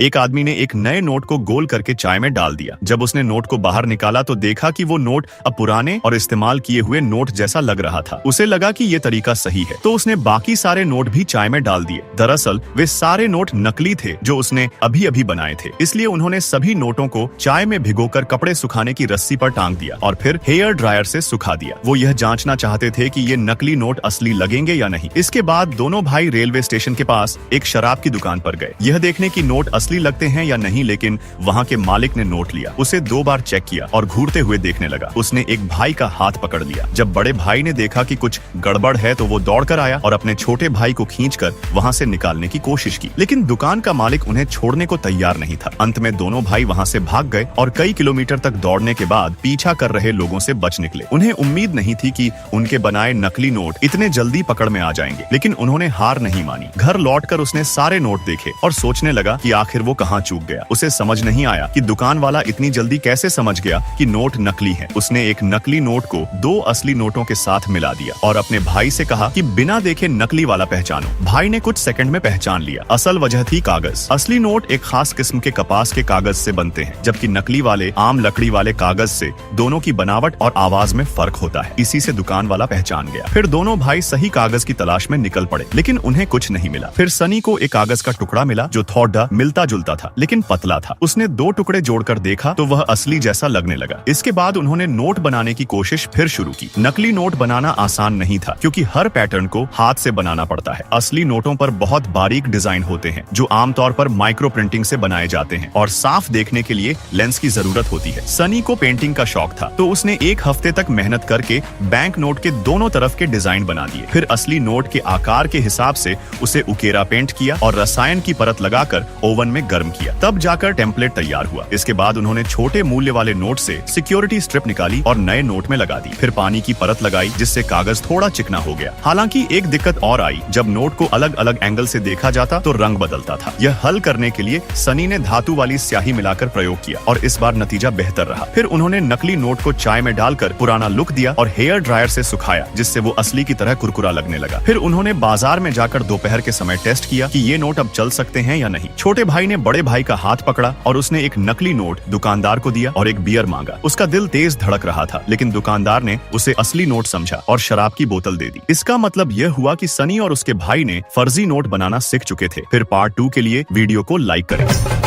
एक आदमी ने एक नए नोट को गोल करके चाय में डाल दिया। जब उसने नोट को बाहर निकाला तो देखा कि वो नोट अब पुराने और इस्तेमाल किए हुए नोट जैसा लग रहा था। उसे लगा कि ये तरीका सही है, तो उसने बाकी सारे नोट भी चाय में डाल दिए। दरअसल वे सारे नोट नकली थे जो उसने अभी अभी बनाए थे। इसलिए उन्होंने सभी नोटों को चाय में भिगोकर कपड़े सुखाने की रस्सी पर टांग दिया और फिर हेयर ड्रायर से सुखा दिया। वो यह जांचना चाहते थे कि ये नकली नोट असली लगेंगे या नहीं। इसके बाद दोनों भाई रेलवे स्टेशन के पास एक शराब की दुकान पर गए, यह देखने की नोट असली लगते हैं या नहीं। लेकिन वहाँ के मालिक ने नोट लिया, उसे 2 बार चेक किया और घूरते हुए देखने लगा। उसने एक भाई का हाथ पकड़ लिया। जब बड़े भाई ने देखा कि कुछ गड़बड़ है तो वो दौड़कर आया और अपने छोटे भाई को खींचकर वहाँ से निकालने की कोशिश की, लेकिन दुकान का मालिक उन्हें छोड़ने को तैयार नहीं था। अंत में दोनों भाई वहाँ से भाग गए और कई किलोमीटर तक दौड़ने के बाद पीछा कर रहे लोगों से बच निकले। उन्हें उम्मीद नहीं थी कि उनके बनाए नकली नोट इतने जल्दी पकड़ में आ जाएंगे, लेकिन उन्होंने हार नहीं मानी। घर लौटकर उसने सारे नोट देखे और सोचने लगा कि आखिर वो कहाँ चूक गया। उसे समझ नहीं आया कि दुकान वाला इतनी जल्दी कैसे समझ गया कि नोट नकली है। उसने एक नकली नोट को 2 असली नोटों के साथ मिला दिया और अपने भाई से कहा कि बिना देखे नकली वाला पहचानो। भाई ने कुछ सेकंड में पहचान लिया। असल वजह थी कागज। असली नोट एक खास किस्म के कपास के कागज से बनते हैं, जबकि नकली वाले आम लकड़ी वाले कागज से। दोनों की बनावट और आवाज में फर्क होता है। इसी से दुकान वाला पहचान गया। फिर दोनों भाई सही कागज की तलाश में निकल पड़े, लेकिन उन्हें कुछ नहीं मिला। फिर सनी को एक कागज का टुकड़ा मिला जो थोड़ा मिलता जुलता था, लेकिन पतला था। उसने 2 टुकड़े जोड़कर देखा तो वह असली जैसा लगने लगा। इसके बाद उन्होंने नोट बनाने की कोशिश फिर शुरू की। नकली नोट बनाना आसान नहीं था, क्योंकि हर पैटर्न को हाथ से बनाना पड़ता है। असली नोटों पर बहुत बारीक डिजाइन होते हैं जो आमतौर पर माइक्रो प्रिंटिंग से बनाए जाते हैं और साफ देखने के लिए लेंस की जरूरत होती है। सनी को पेंटिंग का शौक था, तो उसने 1 हफ्ते तक मेहनत करके बैंक नोट के दोनों तरफ के डिजाइन बना दिए। फिर असली नोट के आकार के हिसाब से उसे उकेरा पेंट किया और रसायन की परत लगाकर ओवन में गर्म किया। तब जाकर टेम्पलेट तैयार हुआ। इसके बाद उन्होंने छोटे मूल्य वाले नोट से सिक्योरिटी स्ट्रिप निकाली और नए नोट में लगा दी। फिर पानी की परत लगाई जिससे कागज थोड़ा चिकना हो गया। हालांकि एक दिक्कत और आई, जब नोट को अलग अलग एंगल से देखा जाता तो रंग बदलता था। यह हल करने के लिए सनी ने धातु वाली स्याही मिलाकर प्रयोग किया और इस बार नतीजा बेहतर रहा। फिर उन्होंने नकली नोट को चाय में डालकर पुराना लुक दिया और हेयर ड्रायर से सुखाया, जिससे वो असली की तरह कुरकुरा लगने लगा। फिर उन्होंने बाजार में जाकर दोपहर के समय टेस्ट किया कि ये नोट अब चल सकते हैं या नहीं। छोटे भाई ने बड़े भाई का हाथ पकड़ा और उसने एक नकली नोट दुकानदार को दिया और एक बियर मांगा। उसका दिल तेज धड़क रहा था, लेकिन दुकानदार ने उसे असली नोट समझा और शराब की बोतल दे दी। इसका मतलब यह हुआ कि सनी और उसके भाई ने फर्जी नोट बनाना सीख चुके थे। फिर पार्ट 2 के लिए वीडियो को लाइक करें।